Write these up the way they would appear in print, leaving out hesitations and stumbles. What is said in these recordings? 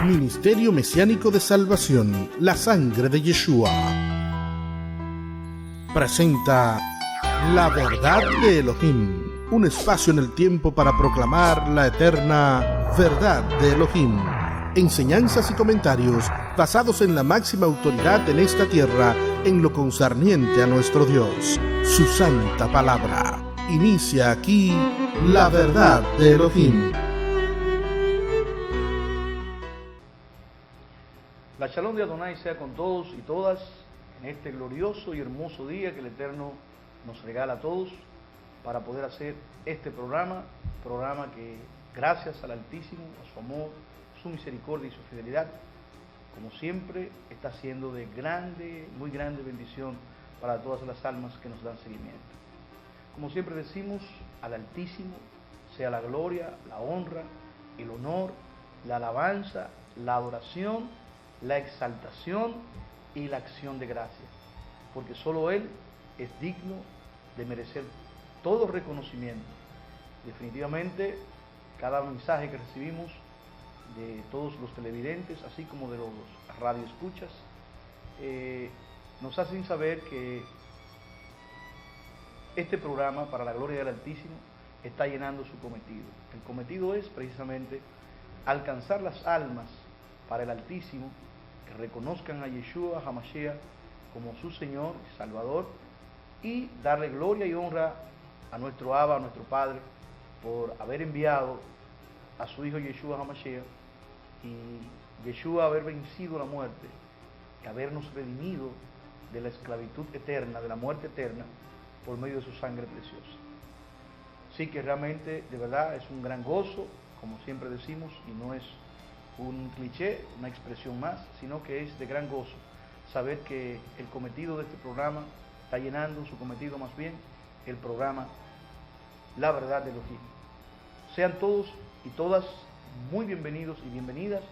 Ministerio Mesiánico de Salvación, la sangre de Yeshua, presenta La Verdad de Elohim, un espacio en el tiempo para proclamar la eterna verdad de Elohim. Enseñanzas y comentarios basados en la máxima autoridad en esta tierra en lo concerniente a nuestro Dios, su santa palabra. Inicia aquí La Verdad de Elohim. La Shalom de Adonai sea con todos y todas en este glorioso y hermoso día que el Eterno nos regala a todos para poder hacer este programa que gracias al Altísimo, a su amor, su misericordia y su fidelidad, como siempre, está siendo de grande, muy grande bendición para todas las almas que nos dan seguimiento. Como siempre decimos, al Altísimo sea la gloria, la honra, el honor, la alabanza, la adoración, la exaltación y la acción de gracia, porque solo Él es digno de merecer todo reconocimiento. Definitivamente, cada mensaje que recibimos de todos los televidentes, así como de los radioescuchas, nos hacen saber que este programa, para la gloria del Altísimo, está llenando su cometido. El cometido es precisamente alcanzar las almas para el Altísimo, que reconozcan a Yeshua HaMashiach como su Señor y Salvador, y darle gloria y honra a nuestro Abba, a nuestro Padre, por haber enviado a su Hijo Yeshua HaMashiach, y Yeshua haber vencido la muerte, y habernos redimido de la esclavitud eterna, de la muerte eterna, por medio de su sangre preciosa. Así que realmente, de verdad, es un gran gozo, como siempre decimos, y no es un cliché, una expresión más, sino que es de gran gozo saber que el cometido de este programa está llenando su cometido, más bien el programa La Verdad de Elohim. Sean todos y todas muy bienvenidos y bienvenidas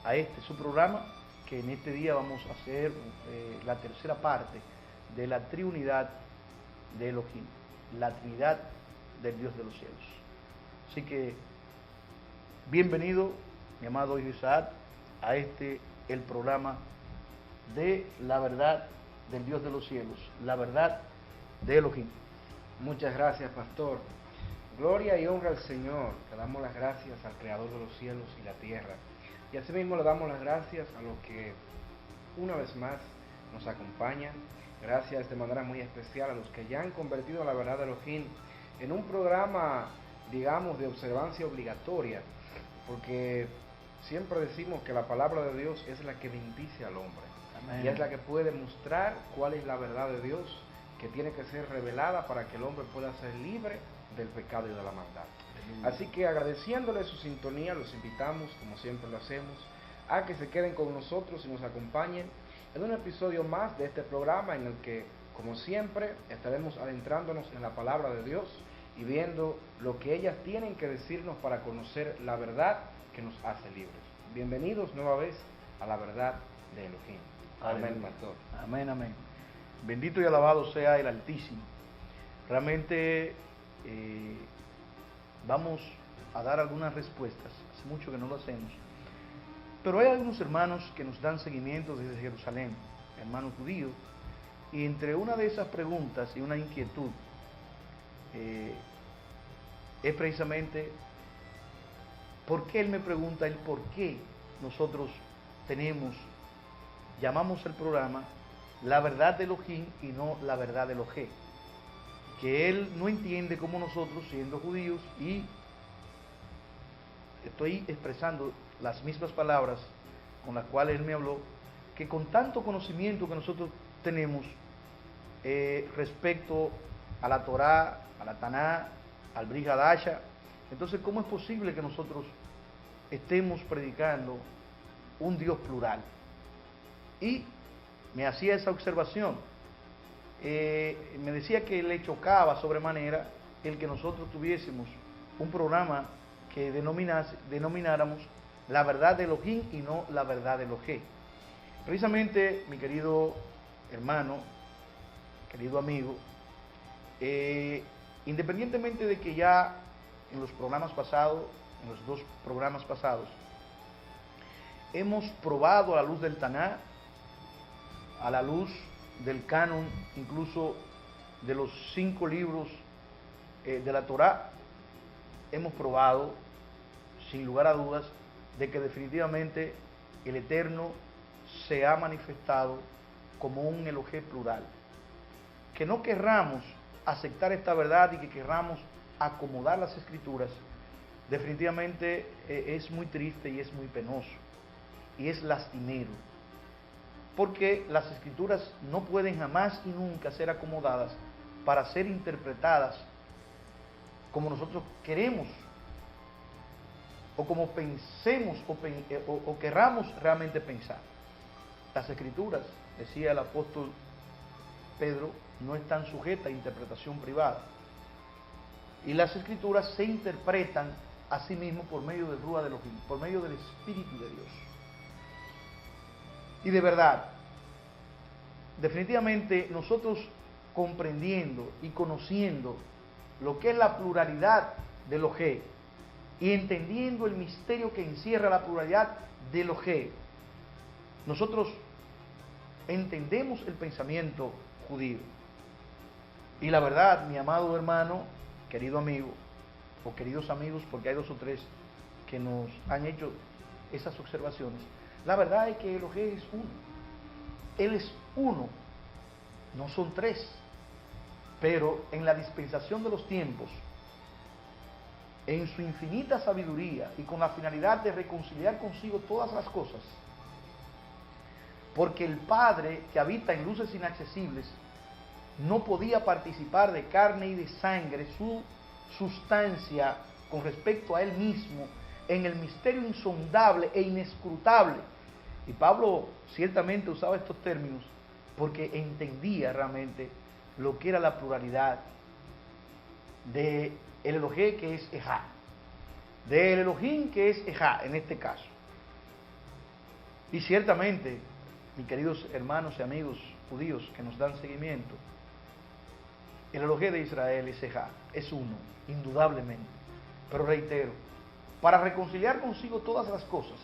a este su programa, que en este día vamos a hacer la tercera parte de la triunidad de Elohim, la Trinidad del Dios de los cielos. Así que bienvenido, mi amado hijo Isaac, a el programa de la verdad del Dios de los cielos, la verdad de Elohim. Muchas gracias, pastor. Gloria y honra al Señor. Le damos las gracias al Creador de los cielos y la tierra. Y asimismo le damos las gracias a los que una vez más nos acompañan. Gracias de manera muy especial a los que ya han convertido la verdad de Elohim en un programa, digamos, de observancia obligatoria, porque siempre decimos que la palabra de Dios es la que bendice al hombre. Amén. Y es la que puede mostrar cuál es la verdad de Dios, que tiene que ser revelada para que el hombre pueda ser libre del pecado y de la maldad. Amén. Así que agradeciéndole su sintonía, los invitamos, como siempre lo hacemos, a que se queden con nosotros y nos acompañen en un episodio más de este programa, en el que, como siempre, estaremos adentrándonos en la palabra de Dios y viendo lo que ellas tienen que decirnos para conocer la verdad que nos hace libres. Bienvenidos nueva vez a la verdad de Elohim. Amén, pastor. Amén, amén. Bendito y alabado sea el Altísimo. Realmente vamos a dar algunas respuestas. Hace mucho que no lo hacemos. Pero hay algunos hermanos que nos dan seguimiento desde Jerusalén, hermanos judíos, y entre una de esas preguntas y una inquietud es precisamente ¿por qué él me pregunta el por qué nosotros llamamos el programa La Verdad de Elohim y no La Verdad de Elohé? Que él no entiende cómo nosotros, siendo judíos, y estoy expresando las mismas palabras con las cuales él me habló, que con tanto conocimiento que nosotros tenemos respecto a la Torá, a la Taná, al Brit Hadasha, entonces ¿cómo es posible que nosotros estemos predicando un Dios plural? Y me hacía esa observación, me decía que le chocaba sobremanera el que nosotros tuviésemos un programa que denomináramos La Verdad de Elohim y no La Verdad de Elohé. Precisamente, mi querido hermano, querido amigo, independientemente de que ya en los programas pasados, en los dos programas pasados, hemos probado a la luz del Taná, a la luz del canon, incluso de los 5 libros de la Torá, hemos probado, sin lugar a dudas, de que definitivamente el Eterno se ha manifestado como un Elohé plural. Que no querramos aceptar esta verdad y que querramos acomodar las Escrituras, definitivamente es muy triste y es muy penoso y es lastimero, porque las Escrituras no pueden jamás y nunca ser acomodadas para ser interpretadas como nosotros queremos o como pensemos o querramos realmente pensar. Las Escrituras, decía el apóstol Pedro, no están sujetas a interpretación privada, y las Escrituras se interpretan a sí mismos por medio del Ruach Elohim, por medio del Espíritu de Dios. Y de verdad, definitivamente nosotros comprendiendo y conociendo lo que es la pluralidad de Elohé y entendiendo el misterio que encierra la pluralidad de Elohé, nosotros entendemos el pensamiento judío. Y la verdad, mi amado hermano, querido amigo, o queridos amigos, porque hay 2 o 3 que nos han hecho esas observaciones, la verdad es que Elohé es uno. Él es uno, no son 3. Pero en la dispensación de los tiempos, en su infinita sabiduría y con la finalidad de reconciliar consigo todas las cosas, porque el Padre que habita en luces inaccesibles no podía participar de carne y de sangre, su sustancia con respecto a Él mismo, en el misterio insondable e inescrutable. Y Pablo ciertamente usaba estos términos porque entendía realmente lo que era la pluralidad de el Elohé que es Ejá, del Elohim que es Ejá en este caso. Y ciertamente, mis queridos hermanos y amigos judíos que nos dan seguimiento, el Elohé de Israel es Ejá, es uno, indudablemente. Pero reitero, para reconciliar consigo todas las cosas,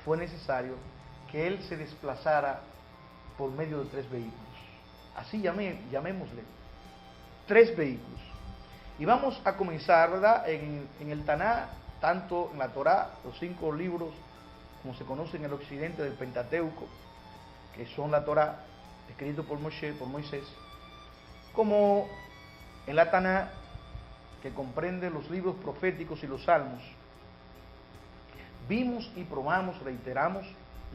fue necesario que Él se desplazara por medio de 3 vehículos. Así llamémosle, 3 vehículos. Y vamos a comenzar, ¿verdad?, en el Taná, tanto en la Torá, los 5 libros, como se conoce en el occidente del Pentateuco, que son la Torá, escrito por Moisés, como en la Taná, que comprende los libros proféticos y los salmos. Vimos y probamos, reiteramos,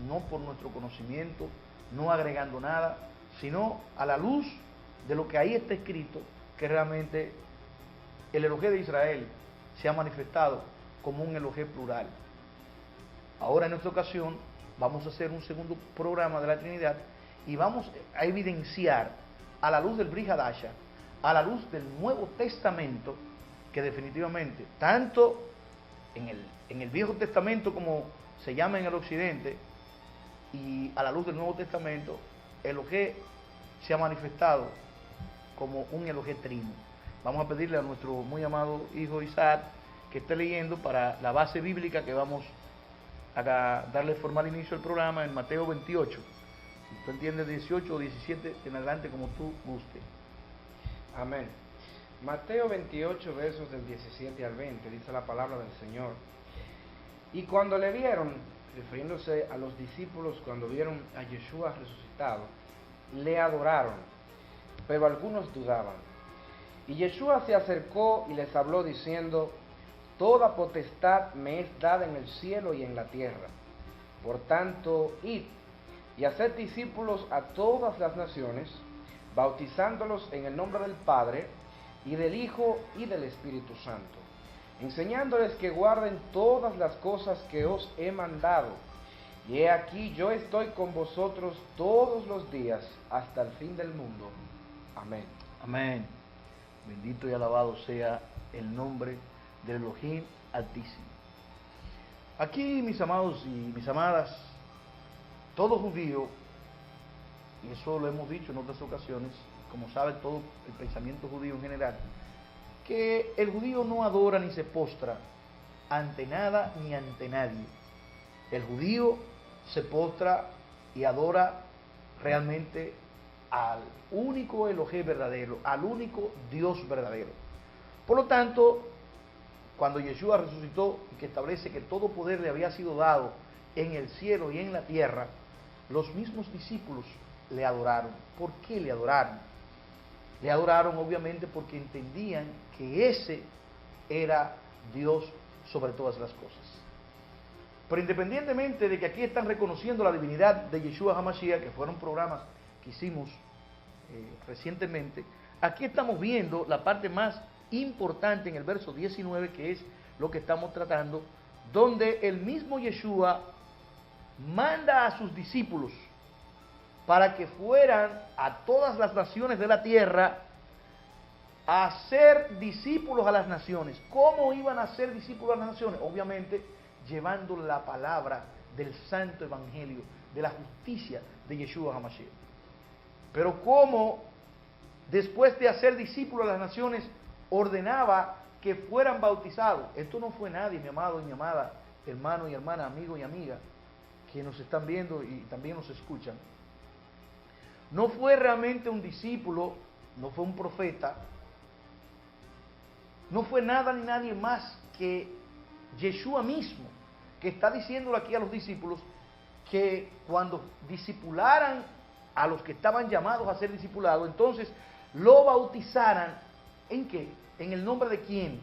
no por nuestro conocimiento, no agregando nada, sino a la luz de lo que ahí está escrito, que realmente el Elohé de Israel se ha manifestado como un Elohé plural. Ahora en esta ocasión vamos a hacer un segundo programa de la Trinidad y vamos a evidenciar a la luz del Brit Hadasha, a la luz del Nuevo Testamento, que definitivamente, tanto en el Viejo Testamento como se llama en el Occidente, y a la luz del Nuevo Testamento, Elohé se ha manifestado como un Elohé trino. Vamos a pedirle a nuestro muy amado hijo Isaac que esté leyendo para la base bíblica que vamos a darle formal inicio al programa en Mateo 28. Si tú entiendes 18 o 17 en adelante, como tú guste. Amén. Mateo 28, versos del 17 al 20, dice la palabra del Señor. Y cuando le vieron, refiriéndose a los discípulos, cuando vieron a Yeshua resucitado, le adoraron, pero algunos dudaban. Y Yeshua se acercó y les habló diciendo: toda potestad me es dada en el cielo y en la tierra. Por tanto, id y haced discípulos a todas las naciones, bautizándolos en el nombre del Padre, y del Hijo, y del Espíritu Santo, enseñándoles que guarden todas las cosas que os he mandado. Y he aquí, yo estoy con vosotros todos los días, hasta el fin del mundo. Amén. Amén. Bendito y alabado sea el nombre del Elohim Altísimo. Aquí, mis amados y mis amadas, todo judío, y eso lo hemos dicho en otras ocasiones, como sabe todo el pensamiento judío en general, que el judío no adora ni se postra ante nada ni ante nadie. El judío se postra y adora realmente al único Elohim verdadero, al único Dios verdadero. Por lo tanto, cuando Yeshua resucitó y que establece que todo poder le había sido dado en el cielo y en la tierra, los mismos discípulos le adoraron. ¿Por qué le adoraron? Le adoraron obviamente porque entendían que ese era Dios sobre todas las cosas. Pero independientemente de que aquí están reconociendo la divinidad de Yeshua HaMashiach, que fueron programas que hicimos recientemente, aquí estamos viendo la parte más importante en el verso 19, que es lo que estamos tratando, donde el mismo Yeshua manda a sus discípulos para que fueran a todas las naciones de la tierra a ser discípulos a las naciones. ¿Cómo iban a ser discípulos a las naciones? Obviamente llevando la palabra del santo evangelio, de la justicia de Yeshua HaMashiach. Pero ¿cómo después de hacer discípulos a las naciones ordenaba que fueran bautizados? Esto no fue nadie, mi amado y mi amada, hermano y hermana, amigo y amiga, que nos están viendo y también nos escuchan. No fue realmente un discípulo, no fue un profeta, no fue nada ni nadie más que Yeshua mismo, que está diciéndole aquí a los discípulos que cuando discipularan a los que estaban llamados a ser discipulados, entonces lo bautizaran, ¿en qué? ¿En el nombre de quién?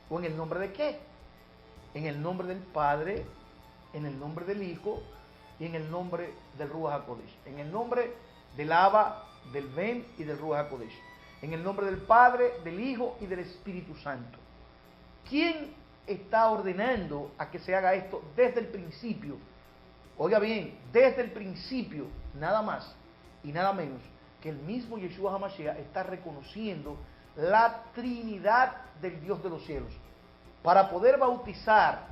¿O en el nombre de qué? En el nombre del Padre, en el nombre del Hijo y en el nombre del Ruach HaKodesh. En el nombre del Abba, del Ben y del Ruach HaKodesh. En el nombre del Padre, del Hijo y del Espíritu Santo. ¿Quién está ordenando a que se haga esto desde el principio? Oiga bien, desde el principio, nada más y nada menos que el mismo Yeshua HaMashiach está reconociendo la Trinidad del Dios de los cielos. Para poder bautizar,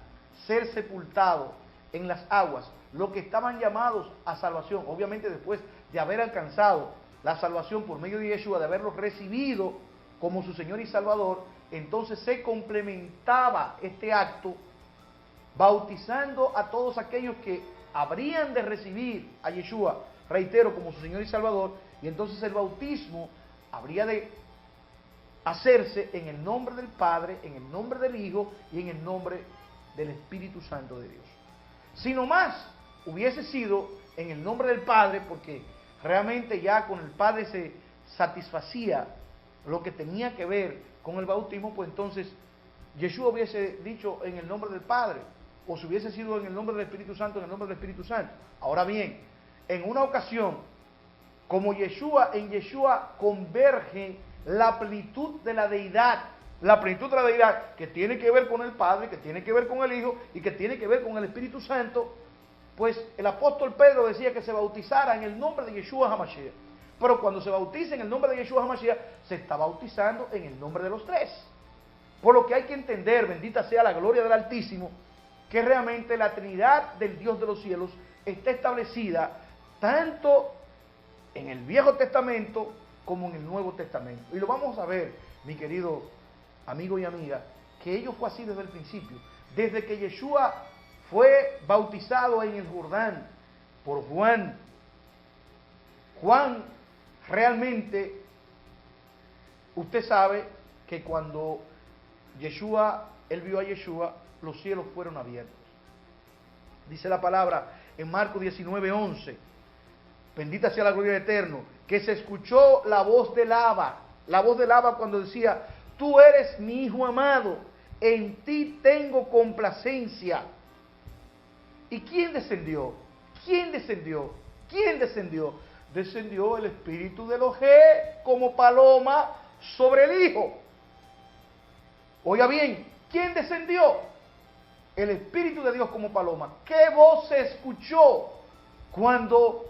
ser sepultado en las aguas, los que estaban llamados a salvación, obviamente después de haber alcanzado la salvación por medio de Yeshua, de haberlo recibido como su Señor y Salvador, entonces se complementaba este acto bautizando a todos aquellos que habrían de recibir a Yeshua, reitero, como su Señor y Salvador, y entonces el bautismo habría de hacerse en el nombre del Padre, en el nombre del Hijo y en el nombre del Espíritu Santo de Dios. Si nomás hubiese sido en el nombre del Padre, porque realmente ya con el Padre se satisfacía lo que tenía que ver con el bautismo, pues entonces Yeshua hubiese dicho en el nombre del Padre, o si hubiese sido en el nombre del Espíritu Santo, en el nombre del Espíritu Santo. Ahora bien, en una ocasión, como en Yeshua converge la plenitud de la deidad, que tiene que ver con el Padre, que tiene que ver con el Hijo y que tiene que ver con el Espíritu Santo, pues el apóstol Pedro decía que se bautizara en el nombre de Yeshua HaMashiach. Pero cuando se bautiza en el nombre de Yeshua HaMashiach, se está bautizando en el nombre de los tres. Por lo que hay que entender, bendita sea la gloria del Altísimo, que realmente la Trinidad del Dios de los cielos está establecida tanto en el Viejo Testamento como en el Nuevo Testamento. Y lo vamos a ver, mi querido amigo y amiga, que ello fue así desde el principio. Desde que Yeshua fue bautizado en el Jordán por Juan. Juan realmente, usted sabe que cuando él vio a Yeshua, los cielos fueron abiertos. Dice la palabra en Marcos 19:11, bendita sea la gloria del Eterno, que se escuchó la voz del Abba cuando decía, tú eres mi Hijo amado, en ti tengo complacencia. ¿Y quién descendió? ¿Quién descendió? ¿Quién descendió? Descendió el Espíritu de Elohim como paloma sobre el Hijo. Oiga bien, ¿quién descendió? El Espíritu de Dios como paloma. ¿Qué voz se escuchó cuando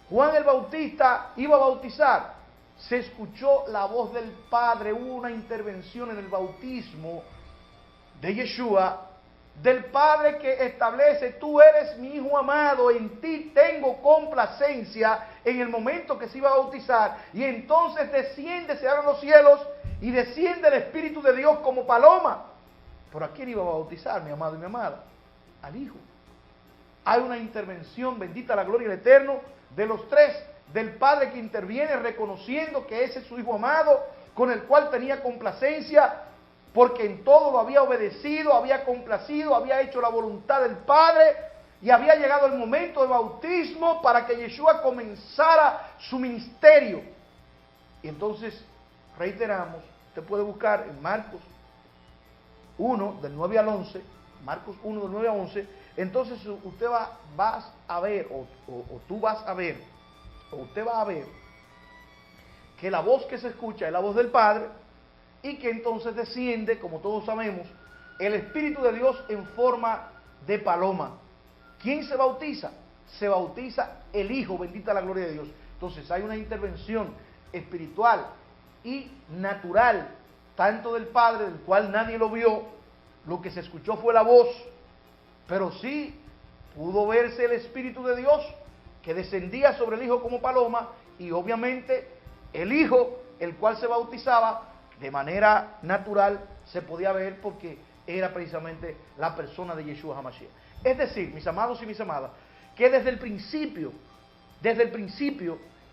Juan el Bautista iba a bautizar? Se escuchó la voz del Padre. Hubo una intervención en el bautismo de Yeshua, del Padre, que establece, tú eres mi Hijo amado, en ti tengo complacencia, en el momento que se iba a bautizar. Y entonces desciende, se abren los cielos y desciende el Espíritu de Dios como paloma. ¿Pero a quién iba a bautizar, mi amado y mi amada? Al Hijo. hay una intervención, bendita la gloria del Eterno, de los tres, del Padre que interviene reconociendo que ese es su Hijo amado, con el cual tenía complacencia, porque en todo lo había obedecido, había complacido, había hecho la voluntad del Padre, y había llegado el momento del bautismo para que Yeshua comenzara su ministerio. Y entonces, reiteramos, usted puede buscar en Marcos 1, del 9 al 11, Marcos 1, del 9 al 11, entonces usted vas a ver, o tú vas a ver, o usted va a ver, que la voz que se escucha es la voz del Padre, y que entonces desciende, como todos sabemos, el Espíritu de Dios en forma de paloma. ¿Quién se bautiza? Se bautiza el Hijo, bendita la gloria de Dios. Entonces hay una intervención espiritual y natural, tanto del Padre, del cual nadie lo vio, lo que se escuchó fue la voz, pero sí pudo verse el Espíritu de Dios que descendía sobre el Hijo como paloma, y obviamente el Hijo, el cual se bautizaba de manera natural, se podía ver porque era precisamente la persona de Yeshua HaMashiach. Es decir, mis amados y mis amadas, que desde el principio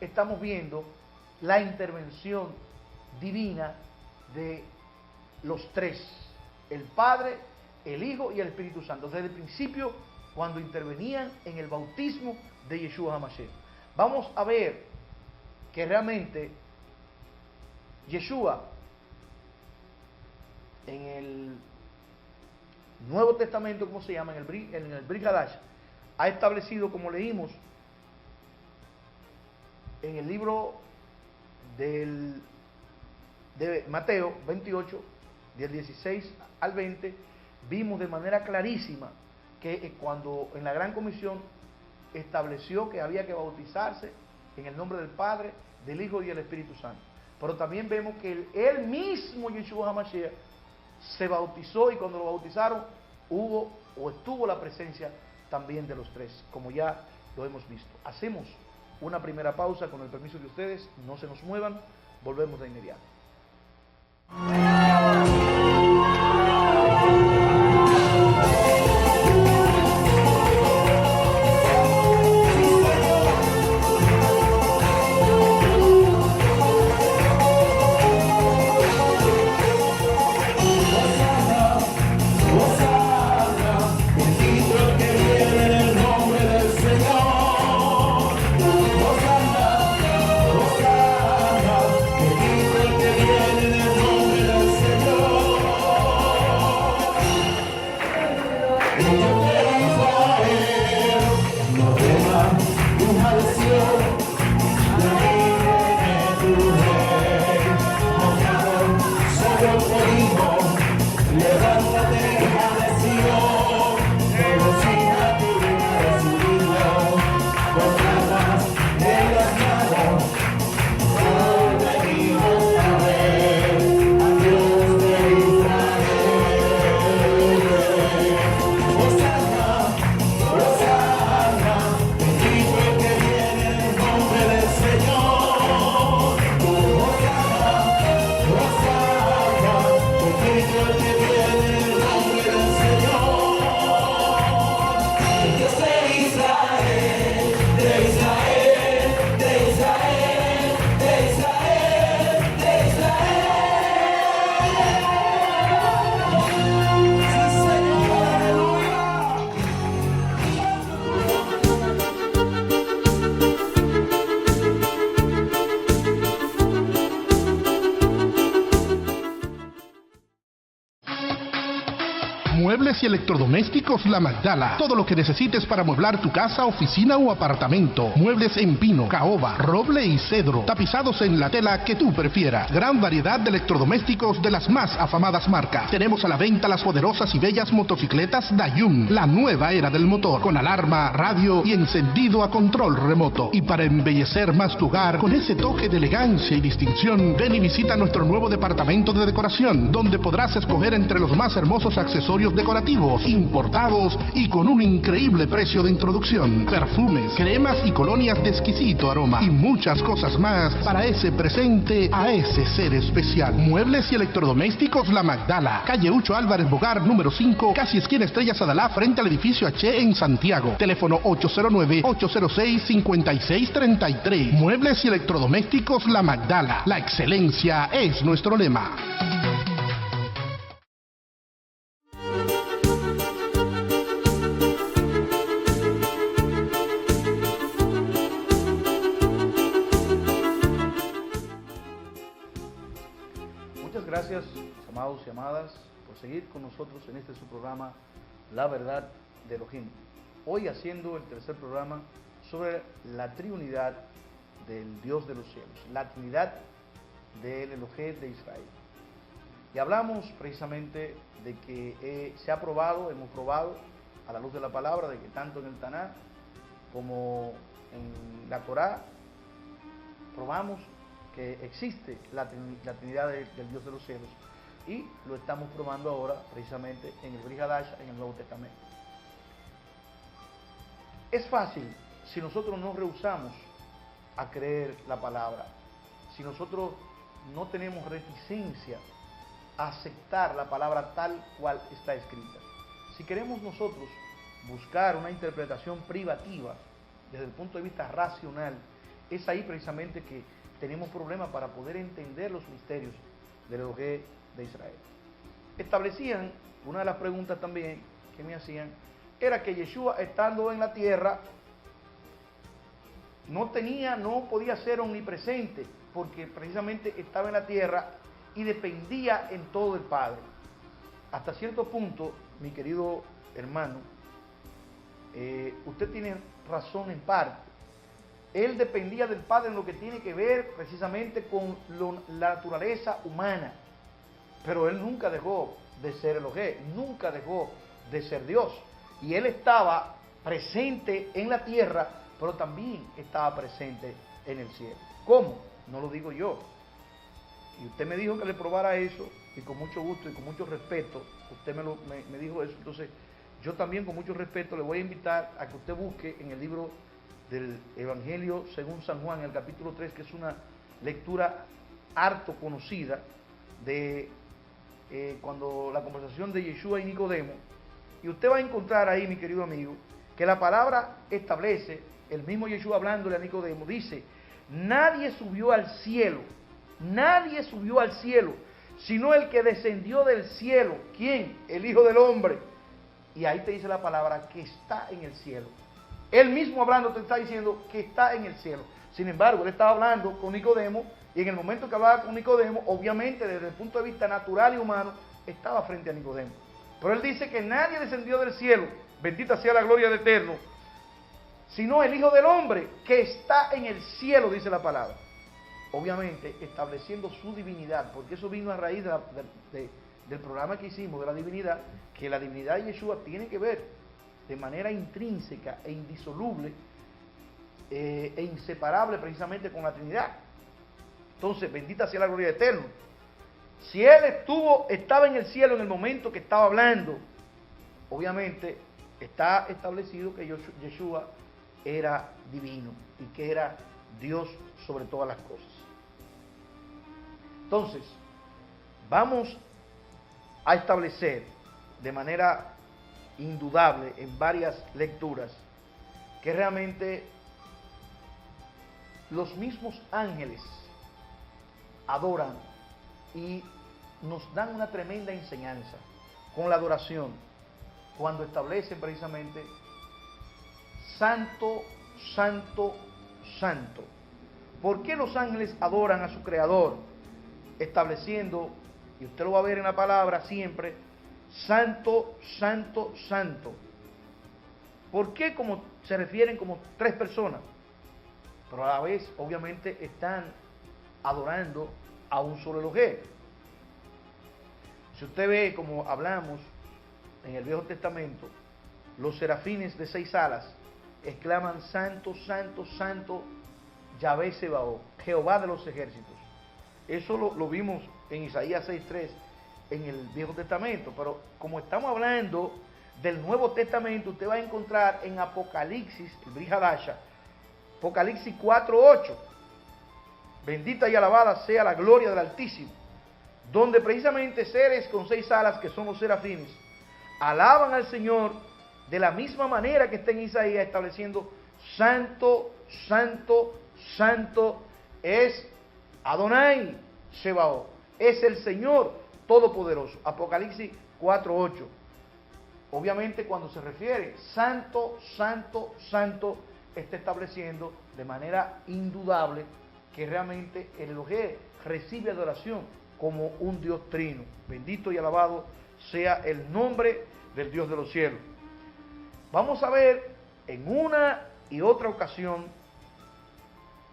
estamos viendo la intervención divina de los tres, el Padre, el Hijo y el Espíritu Santo, desde el principio cuando intervenían en el bautismo de Yeshua HaMashiach. Vamos a ver que realmente Yeshua en el Nuevo Testamento, ¿cómo se llama? En el Brit Hadash, ha establecido, como leímos en el libro de Mateo 28, del 16 al 20, vimos de manera clarísima que cuando en la Gran Comisión estableció que había que bautizarse en el nombre del Padre, del Hijo y del Espíritu Santo. Pero también vemos que él mismo, Yeshua HaMashiach, se bautizó, y cuando lo bautizaron estuvo la presencia también de los tres, como ya lo hemos visto. Hacemos una primera pausa con el permiso de ustedes, no se nos muevan, volvemos de inmediato. Muebles y electrodomésticos La Magdala. Todo lo que necesites para mueblar tu casa, oficina o apartamento. Muebles en pino, caoba, roble y cedro. Tapizados en la tela que tú prefieras. Gran variedad de electrodomésticos de las más afamadas marcas. Tenemos a la venta las poderosas y bellas motocicletas Dayun, la nueva era del motor, con alarma, radio y encendido a control remoto. Y para embellecer más tu hogar con ese toque de elegancia y distinción, ven y visita nuestro nuevo departamento de decoración, donde podrás escoger entre los más hermosos accesorios accesorios decorativos, importados y con un increíble precio de introducción. Perfumes, cremas y colonias de exquisito aroma y muchas cosas más para ese presente a ese ser especial. Muebles y electrodomésticos La Magdala, calle Ucho Álvarez Bogar, número 5, casi esquina Estrella Sadalá, frente al edificio H en Santiago. Teléfono 809-806-5633. Muebles y electrodomésticos La Magdala. La excelencia es nuestro lema. Muchas gracias, amados y amadas, por seguir con nosotros en este su programa, La Verdad de Elohim. Hoy haciendo el tercer programa sobre la triunidad del Dios de los cielos, la Trinidad del Elohim de Israel. Y hablamos precisamente de que se ha probado, hemos probado a la luz de la palabra, de que tanto en el Taná como en la Torá probamos que existe la Trinidad del Dios de los cielos, y lo estamos probando ahora precisamente en el Brit Hadash, en el Nuevo Testamento. Es fácil si nosotros nos rehusamos a creer la palabra, si nosotros no tenemos reticencia a aceptar la palabra tal cual está escrita. Si queremos nosotros buscar una interpretación privativa desde el punto de vista racional, es ahí precisamente que tenemos problemas para poder entender los misterios del Elohim de Israel. Establecían, una de las preguntas también que me hacían, era que Yeshua, estando en la tierra, no podía ser omnipresente, porque precisamente estaba en la tierra y dependía en todo del Padre. Hasta cierto punto, mi querido hermano, usted tiene razón en parte. Él dependía del Padre en lo que tiene que ver precisamente con la naturaleza humana, pero él nunca dejó de ser Elohim, nunca dejó de ser Dios, y él estaba presente en la tierra, pero también estaba presente en el cielo. ¿Cómo? No lo digo yo. Y usted me dijo que le probara eso, y con mucho gusto y con mucho respeto, usted me dijo eso. Entonces, yo también con mucho respeto le voy a invitar a que usted busque en el libro del Evangelio según San Juan, en el capítulo 3, que es una lectura harto conocida de cuando la conversación de Yeshua y Nicodemo, y usted va a encontrar ahí, mi querido amigo, que la palabra establece, el mismo Yeshua hablándole a Nicodemo, dice: nadie subió al cielo, sino el que descendió del cielo. ¿Quién? El Hijo del Hombre. Y ahí te dice la palabra que está en el cielo. Él mismo hablando te está diciendo que está en el cielo. Sin embargo, él estaba hablando con Nicodemo, y en el momento que hablaba con Nicodemo, obviamente desde el punto de vista natural y humano, estaba frente a Nicodemo. Pero él dice que nadie descendió del cielo, bendita sea la gloria del Eterno, sino el Hijo del Hombre que está en el cielo, dice la palabra. Obviamente estableciendo su divinidad, porque eso vino a raíz del programa que hicimos de la divinidad, que la divinidad de Yeshua tiene que ver de manera intrínseca e indisoluble e inseparable precisamente con la Trinidad. Entonces, bendita sea la gloria del Eterno. Si él estaba en el cielo en el momento que estaba hablando, obviamente está establecido que Yeshua era divino y que era Dios sobre todas las cosas. Entonces, vamos a establecer de manera indudable en varias lecturas que realmente los mismos ángeles adoran y nos dan una tremenda enseñanza con la adoración cuando establecen precisamente santo, santo, santo. ¿Por qué los ángeles adoran a su creador? Estableciendo, y usted lo va a ver en la palabra siempre, santo, santo, santo. ¿Por qué como se refieren como tres personas? Pero a la vez, obviamente, están adorando a un solo Elohim. Si usted ve, como hablamos en el Viejo Testamento, los serafines de 6 alas exclaman: santo, santo, santo, Yahvé Sebaot, Jehová de los ejércitos. Eso lo vimos en Isaías 6:3, en el Viejo Testamento, pero como estamos hablando del Nuevo Testamento, usted va a encontrar en Apocalipsis, el Brit Hadasha, Apocalipsis 4:8, bendita y alabada sea la gloria del Altísimo, donde precisamente seres con 6 alas, que son los serafines, alaban al Señor de la misma manera que está en Isaías, estableciendo: santo, santo, santo es Adonai Sebaot, es el Señor Todopoderoso. Apocalipsis 4:8. Obviamente, cuando se refiere santo, santo, santo, está estableciendo de manera indudable que realmente el Elohim recibe adoración como un Dios trino. Bendito y alabado sea el nombre del Dios de los cielos. Vamos a ver en una y otra ocasión,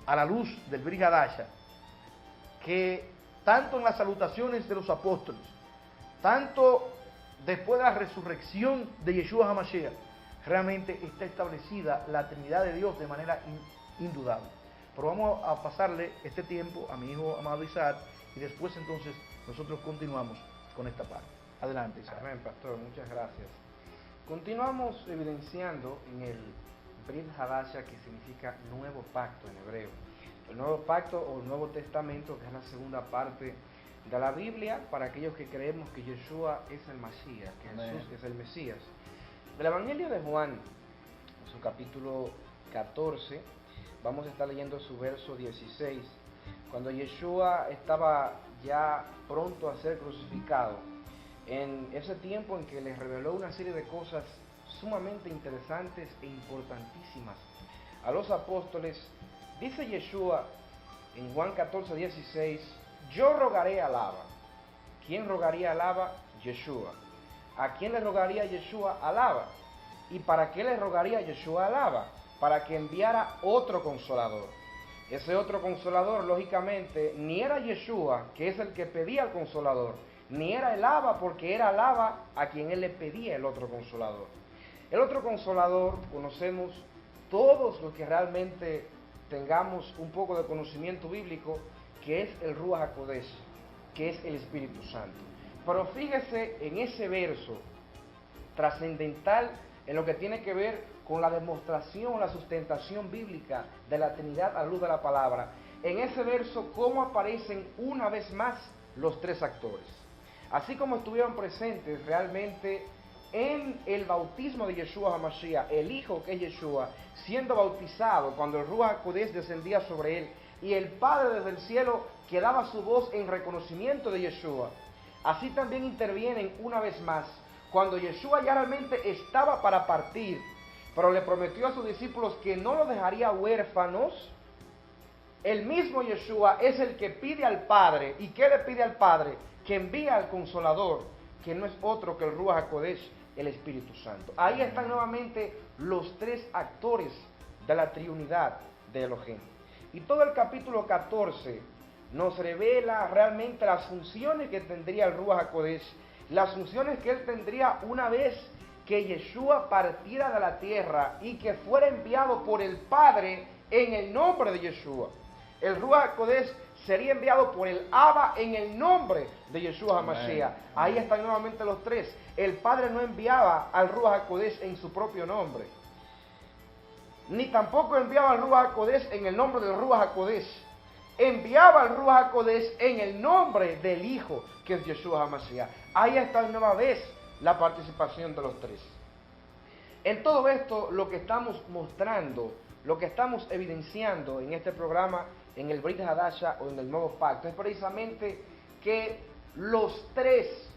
a la luz del Brit Hadasha, que tanto en las salutaciones de los apóstoles, tanto después de la resurrección de Yeshua HaMashiach, realmente está establecida la Trinidad de Dios de manera indudable. Pero vamos a pasarle este tiempo a mi hijo amado Isaac, y después entonces nosotros continuamos con esta parte. Adelante, Isaac. Amén, pastor, muchas gracias. Continuamos evidenciando en el Brit Hadasha, que significa nuevo pacto en hebreo. El nuevo pacto o el Nuevo Testamento, que es la segunda parte de la Biblia, para aquellos que creemos que Yeshua es el Mashiach, que Amén. Jesús es el Mesías. Del Evangelio de Juan, en su capítulo 14, vamos a estar leyendo su verso 16. Cuando Yeshua estaba ya pronto a ser crucificado, en ese tiempo en que les reveló una serie de cosas sumamente interesantes e importantísimas a los apóstoles, dice Yeshua en Juan 14:16: yo rogaré al Abba. ¿Quién rogaría al Abba? Yeshua. ¿A quién le rogaría Yeshua al Abba? ¿Y para qué le rogaría Yeshua al Abba? Para que enviara otro consolador. Ese otro consolador, lógicamente, ni era Yeshua, que es el que pedía al consolador, ni era el Abba, porque era el Abba a quien él le pedía el otro consolador. El otro consolador, conocemos todos los que realmente tengamos un poco de conocimiento bíblico, que es el Ruach HaKodesh, que es el Espíritu Santo. Pero fíjese en ese verso trascendental en lo que tiene que ver con la demostración, la sustentación bíblica de la Trinidad a la luz de la palabra. En ese verso, cómo aparecen una vez más los 3 actores. Así como estuvieron presentes realmente en el bautismo de Yeshua HaMashiach, el Hijo que es Yeshua, siendo bautizado cuando el Ruach HaKodesh descendía sobre él, y el Padre desde el cielo que daba su voz en reconocimiento de Yeshua. Así también intervienen una vez más, cuando Yeshua ya realmente estaba para partir, pero le prometió a sus discípulos que no los dejaría huérfanos. El mismo Yeshua es el que pide al Padre. ¿Y qué le pide al Padre? Que envíe al Consolador, que no es otro que el Ruach HaKodesh, el Espíritu Santo. Ahí están nuevamente los 3 actores de la triunidad de Elohim. Y todo el capítulo 14 nos revela realmente las funciones que tendría el Ruach HaKodesh, las funciones que él tendría una vez que Yeshua partiera de la tierra y que fuera enviado por el Padre en el nombre de Yeshua. El Ruach HaKodesh sería enviado por el Abba en el nombre de Yeshua HaMashiach. Ahí están nuevamente los 3. El Padre no enviaba al Ruach HaKodesh en su propio nombre, ni tampoco enviaba al Ruach HaKodesh en el nombre del Ruach HaKodesh. Enviaba al Ruach HaKodesh en el nombre del Hijo, que es Yeshua HaMashiach. Ahí está nueva vez la participación de los 3. En todo esto, lo que estamos mostrando, lo que estamos evidenciando en este programa, en el Brit Hadasha o en el Nuevo Pacto, es precisamente que los 3,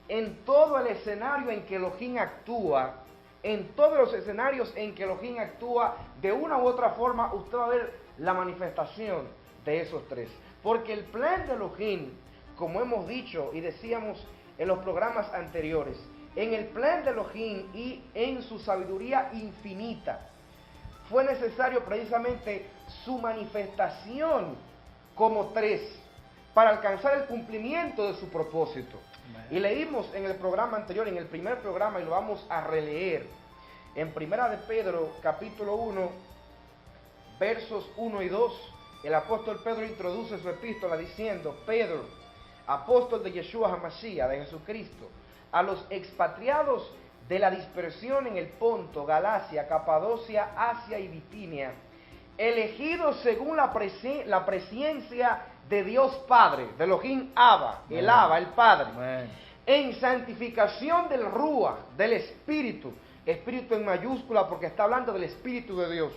en todo el escenario en que Elohim actúa, en todos los escenarios en que Elohim actúa, de una u otra forma, usted va a ver la manifestación de esos 3. Porque el plan de Elohim, como hemos dicho y decíamos en los programas anteriores, en el plan de Elohim y en su sabiduría infinita, fue necesario precisamente su manifestación como 3 para alcanzar el cumplimiento de su propósito. Y leímos en el programa anterior, en el primer programa, y lo vamos a releer, en Primera de Pedro, capítulo 1, versos 1 y 2, el apóstol Pedro introduce su epístola diciendo: Pedro, apóstol de Yeshua HaMashiach, de Jesucristo, a los expatriados de la dispersión en el Ponto, Galacia, Capadocia, Asia y Bitinia, elegidos según la presencia de Dios Padre, de Elohim Abba, el Abba, el Padre, Amén. en santificación del Ruach, del Espíritu, Espíritu en mayúscula porque está hablando del Espíritu de Dios,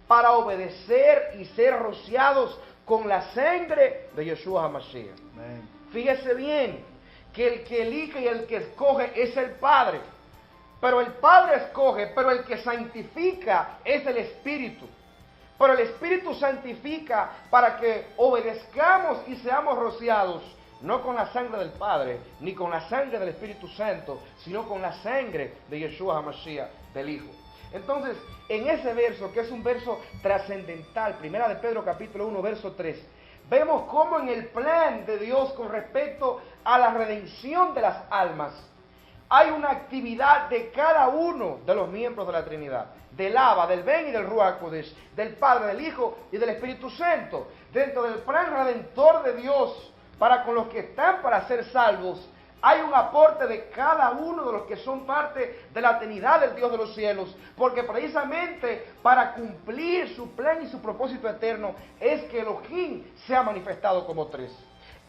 para obedecer y ser rociados con la sangre de Yeshua HaMashiach. Amén. Fíjese bien, que el que elige y el que escoge es el Padre, pero el Padre escoge, pero el que santifica es el Espíritu. Pero el Espíritu santifica para que obedezcamos y seamos rociados, no con la sangre del Padre, ni con la sangre del Espíritu Santo, sino con la sangre de Yeshua HaMashiach, del Hijo. Entonces, en ese verso, que es un verso trascendental, primera de Pedro capítulo 1, verso 3, vemos cómo en el plan de Dios con respecto a la redención de las almas, hay una actividad de cada uno de los miembros de la Trinidad, del Abba, del Ben y del Ruach Kodesh, del Padre, del Hijo y del Espíritu Santo, dentro del plan redentor de Dios para con los que están para ser salvos. Hay un aporte de cada uno de los que son parte de la Trinidad del Dios de los cielos, porque precisamente para cumplir su plan y su propósito eterno es que Elohim se ha manifestado como tres.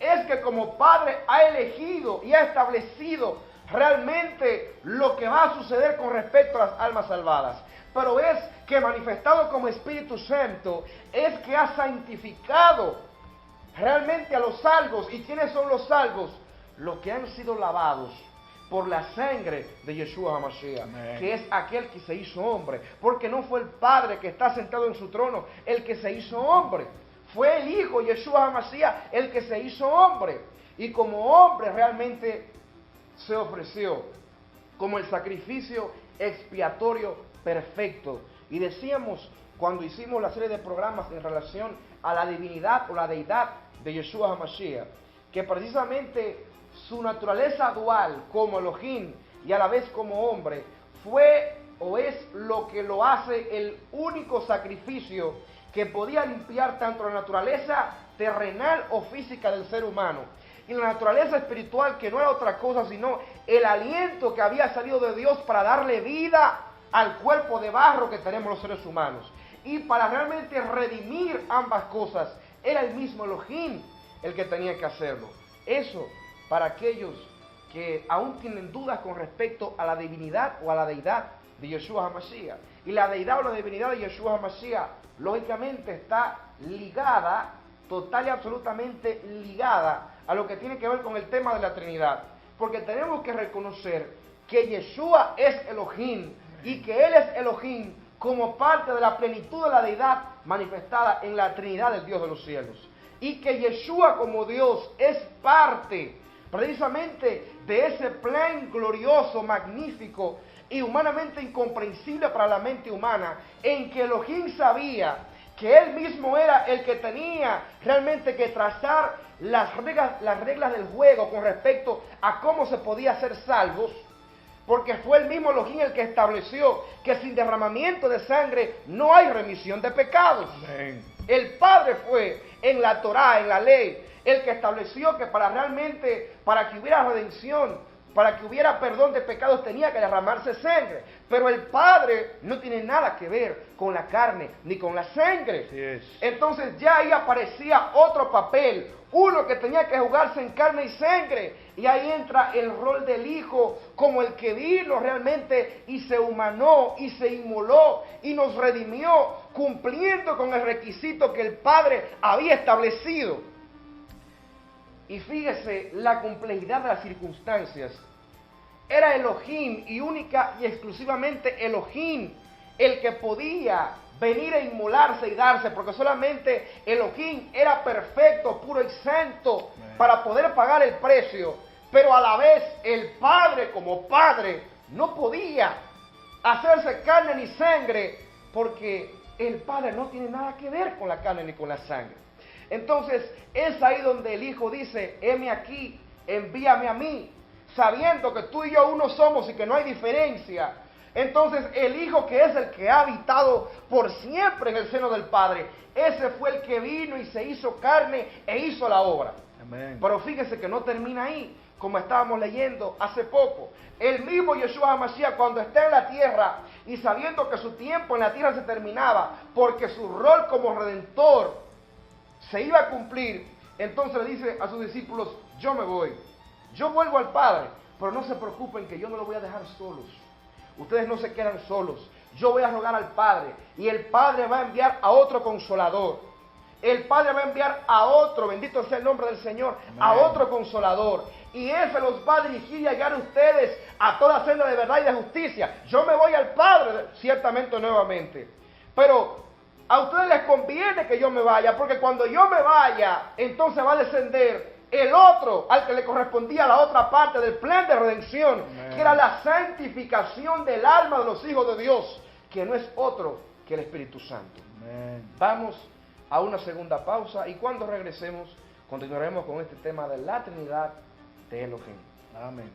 Es que como Padre ha elegido y ha establecido realmente lo que va a suceder con respecto a las almas salvadas. Pero es que manifestado como Espíritu Santo, es que ha santificado realmente a los salvos. ¿Y quiénes son los salvos? Los que han sido lavados por la sangre de Yeshua HaMashiach, Amén. que es aquel que se hizo hombre, porque no fue el Padre que está sentado en su trono el que se hizo hombre, fue el Hijo Yeshua HaMashiach el que se hizo hombre, y como hombre realmente se ofreció como el sacrificio expiatorio perfecto. Y decíamos cuando hicimos la serie de programas en relación a la divinidad o la deidad de Yeshua HaMashiach, que precisamente su naturaleza dual como Elohim y a la vez como hombre fue o es lo que lo hace el único sacrificio que podía limpiar tanto la naturaleza terrenal o física del ser humano y la naturaleza espiritual, que no era otra cosa sino el aliento que había salido de Dios para darle vida al cuerpo de barro que tenemos los seres humanos. Y para realmente redimir ambas cosas, era el mismo Elohim el que tenía que hacerlo. Eso para aquellos que aún tienen dudas con respecto a la divinidad o a la deidad de Yeshua HaMashiach. Y la deidad o la divinidad de Yeshua HaMashiach, lógicamente, está ligada, total y absolutamente ligada a lo que tiene que ver con el tema de la Trinidad. Porque tenemos que reconocer que Yeshua es Elohim y que Él es Elohim como parte de la plenitud de la deidad manifestada en la Trinidad del Dios de los cielos. Y que Yeshua como Dios es parte precisamente de ese plan glorioso, magnífico y humanamente incomprensible para la mente humana, en que Elohim sabía que Él mismo era el que tenía realmente que trazar las reglas del juego con respecto a cómo se podía ser salvos, porque fue el mismo Elohim el que estableció que sin derramamiento de sangre no hay remisión de pecados. Amén. El Padre fue en la Torá, en la ley, el que estableció que para que hubiera redención, para que hubiera perdón de pecados tenía que derramarse sangre. Pero el Padre no tiene nada que ver con la carne ni con la sangre. Así es. Entonces ya ahí aparecía otro papel, uno que tenía que jugarse en carne y sangre. Y ahí entra el rol del Hijo como el que vino realmente y se humanó y se inmoló y nos redimió, cumpliendo con el requisito que el Padre había establecido. Y fíjese la complejidad de las circunstancias. Era Elohim y única y exclusivamente Elohim el que podía venir a inmolarse y darse, porque solamente Elohim era perfecto, puro y santo para poder pagar el precio. Pero a la vez el Padre como Padre no podía hacerse carne ni sangre, porque el Padre no tiene nada que ver con la carne ni con la sangre. Entonces es ahí donde el Hijo dice: heme aquí, envíame a mí, sabiendo que tú y yo uno somos y que no hay diferencia. Entonces el Hijo, que es el que ha habitado por siempre en el seno del Padre, ese fue el que vino y se hizo carne e hizo la obra. Amén. Pero fíjese que no termina ahí, como estábamos leyendo hace poco. El mismo Yeshua HaMashiach, cuando está en la tierra y sabiendo que su tiempo en la tierra se terminaba, porque su rol como redentor se iba a cumplir, entonces le dice a sus discípulos: yo me voy, yo vuelvo al Padre, pero no se preocupen que yo no los voy a dejar solos. Ustedes no se quedan solos. Yo voy a rogar al Padre y el Padre va a enviar a otro consolador. El Padre va a enviar a otro, bendito sea el nombre del Señor, Amén. a otro consolador. Y Él se los va a dirigir y a guiar a ustedes a toda senda de verdad y de justicia. Yo me voy al Padre, ciertamente nuevamente. Pero a ustedes les conviene que yo me vaya, porque cuando yo me vaya, entonces va a descender el otro al que le correspondía la otra parte del plan de redención, Amén. que era la santificación del alma de los hijos de Dios, que no es otro que el Espíritu Santo. Amén. Vamos a una segunda pausa y cuando regresemos continuaremos con este tema de la Trinidad de Elohim. Amén.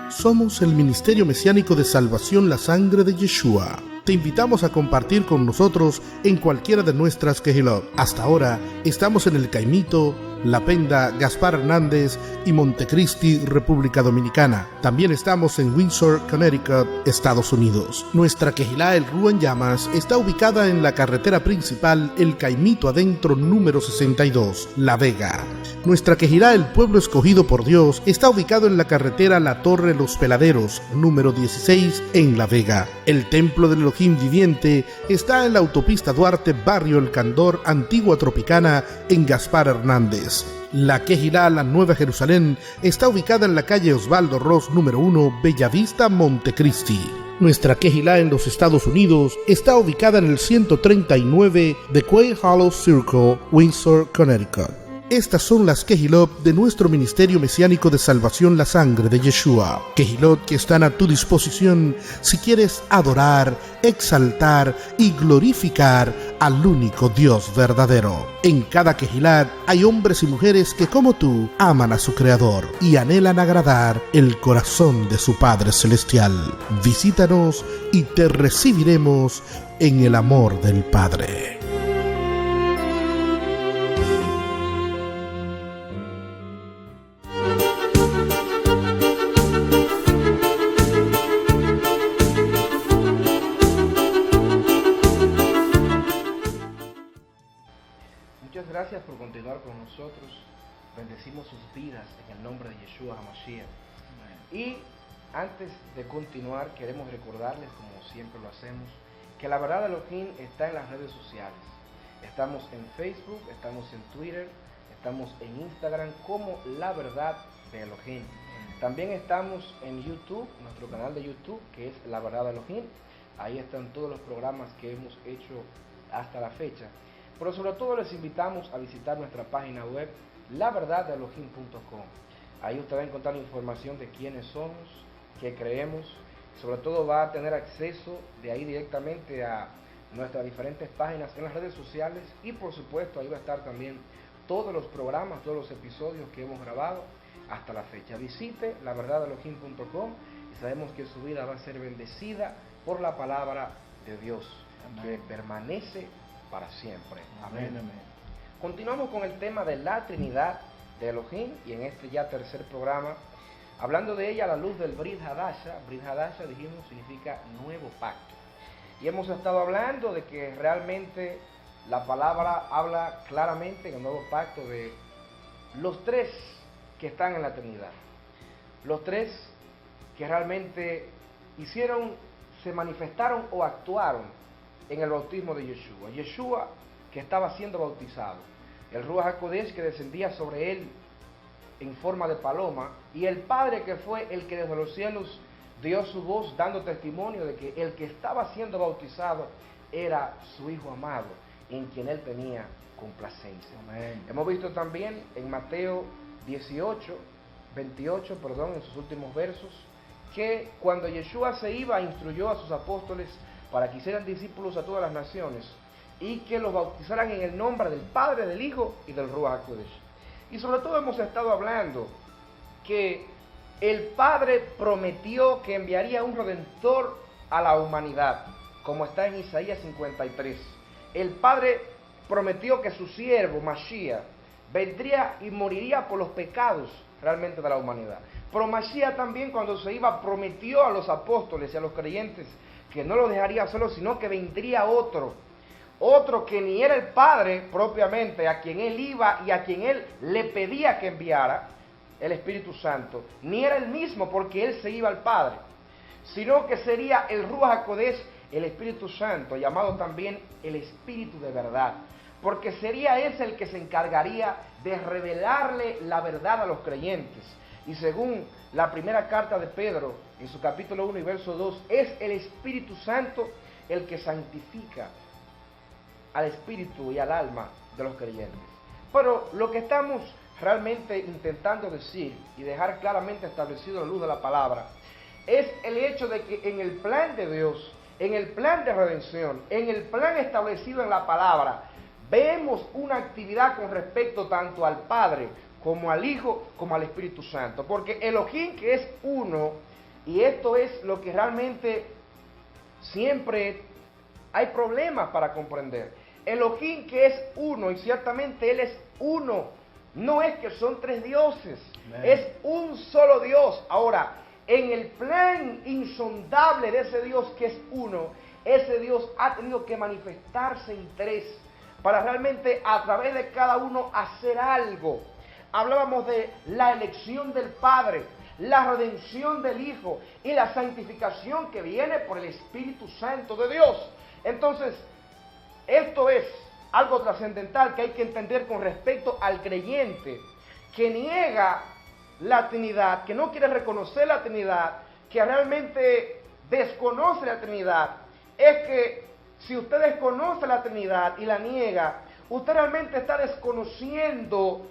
Somos el Ministerio Mesiánico de Salvación La Sangre de Yeshua. Te invitamos a compartir con nosotros en cualquiera de nuestras Kehilot. Hasta ahora estamos en el Caimito, La Penda, Gaspar Hernández y Montecristi, República Dominicana. También estamos en Windsor, Connecticut, Estados Unidos. Nuestra Kehilá El Rúa en Llamas está ubicada en la carretera principal El Caimito Adentro número 62, La Vega. Nuestra Kehilá El Pueblo Escogido por Dios está ubicado en la carretera La Torre Los Peladeros número 16 en La Vega. El Templo del Elohim Viviente está en la autopista Duarte, Barrio El Candor, Antigua Tropicana, en Gaspar Hernández. La Kehilá La Nueva Jerusalén está ubicada en la calle Osvaldo Ross número 1, Bellavista, Montecristi. Nuestra Kehilá en los Estados Unidos está ubicada en el 139 de Quail Hollow Circle, Windsor, Connecticut. Estas son las Kehilot de nuestro Ministerio Mesiánico de Salvación La Sangre de Yeshua. Kehilot que están a tu disposición si quieres adorar, exaltar y glorificar al único Dios verdadero. En cada Kehilat hay hombres y mujeres que, como tú, aman a su Creador y anhelan agradar el corazón de su Padre Celestial. Visítanos y te recibiremos en el amor del Padre. Muchas gracias por continuar con nosotros. Bendecimos sus vidas en el nombre de Yeshua HaMashiach. Y antes de continuar, queremos recordarles, como siempre lo hacemos, que la verdad de Elohim está en las redes sociales. Estamos en Facebook, estamos en Twitter, estamos en Instagram como La Verdad de Elohim. También estamos en YouTube, nuestro canal de YouTube, que es La Verdad de Elohim. Ahí están todos los programas que hemos hecho hasta la fecha. Pero sobre todo les invitamos a visitar nuestra página web, laverdadelohim.com. Ahí usted va a encontrar información de quiénes somos, qué creemos. Sobre todo va a tener acceso de ahí directamente a nuestras diferentes páginas en las redes sociales. Y por supuesto ahí va a estar también todos los programas, todos los episodios que hemos grabado hasta la fecha. Visite laverdadelohim.com y sabemos que su vida va a ser bendecida por la palabra de Dios. Amén. Que permanece para siempre. Amén. Amén, amén. Continuamos con el tema de la Trinidad de Elohim y en este ya tercer programa, hablando de ella a la luz del Brit Hadasha. Brit Hadasha, dijimos, significa nuevo pacto. Y hemos estado hablando de que realmente la palabra habla claramente en el nuevo pacto de los tres que están en la Trinidad. Los tres que realmente se manifestaron o actuaron en el bautismo de Yeshua. Yeshua que estaba siendo bautizado, el Ruach HaKodesh que descendía sobre él en forma de paloma, y el Padre que fue el que desde los cielos dio su voz dando testimonio de que el que estaba siendo bautizado era su Hijo amado, en quien él tenía complacencia. Amén. Hemos visto también en Mateo 28, en sus últimos versos, que cuando Yeshua se iba, instruyó a sus apóstoles para que hicieran discípulos a todas las naciones, y que los bautizaran en el nombre del Padre, del Hijo y del Ruach HaKodesh. Y sobre todo hemos estado hablando que el Padre prometió que enviaría un Redentor a la humanidad, como está en Isaías 53. El Padre prometió que su siervo, Mashiach, vendría y moriría por los pecados realmente de la humanidad. Pero Mashiach también, cuando se iba, prometió a los apóstoles y a los creyentes que no los dejaría solos, sino que vendría otro que ni era el Padre propiamente, a quien él iba y a quien él le pedía que enviara, el Espíritu Santo, ni era el mismo porque él se iba al Padre, sino que sería el Ruach HaKodesh, el Espíritu Santo, llamado también el Espíritu de verdad, porque sería ese el que se encargaría de revelarle la verdad a los creyentes. Y según la primera carta de Pedro, en su capítulo 1 y verso 2, es el Espíritu Santo el que santifica al espíritu y al alma de los creyentes. Pero lo que estamos realmente intentando decir y dejar claramente establecido a la luz de la palabra es el hecho de que en el plan de Dios, en el plan de redención, en el plan establecido en la palabra, vemos una actividad con respecto tanto al Padre como al Hijo como al Espíritu Santo, porque Elohim, que es uno, y esto es lo que realmente siempre hay problemas para comprender. Elohim, que es uno, y ciertamente Él es uno, no es que son tres dioses, es un solo Dios. Ahora, en el plan insondable de ese Dios que es uno, ese Dios ha tenido que manifestarse en tres, para realmente a través de cada uno hacer algo. Hablábamos de la elección del Padre, la redención del Hijo y la santificación que viene por el Espíritu Santo de Dios. Entonces, esto es algo trascendental que hay que entender con respecto al creyente que niega la Trinidad, que no quiere reconocer la Trinidad, que realmente desconoce la Trinidad. Es que si usted desconoce la Trinidad y la niega, usted realmente está desconociendo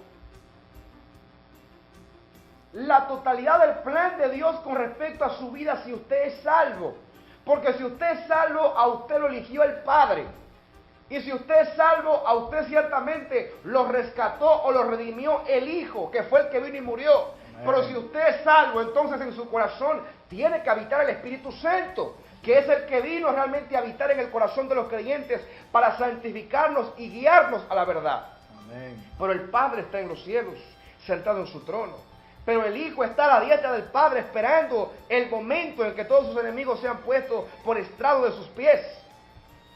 la totalidad del plan de Dios con respecto a su vida si usted es salvo. Porque si usted es salvo, a usted lo eligió el Padre. Y si usted es salvo, a usted ciertamente lo rescató o lo redimió el Hijo, que fue el que vino y murió. Amén. Pero si usted es salvo, entonces en su corazón tiene que habitar el Espíritu Santo, que es el que vino realmente a habitar en el corazón de los creyentes para santificarnos y guiarnos a la verdad. Amén. Pero el Padre está en los cielos, sentado en su trono. Pero el Hijo está a la diestra del Padre, esperando el momento en que todos sus enemigos sean puestos por estrado de sus pies.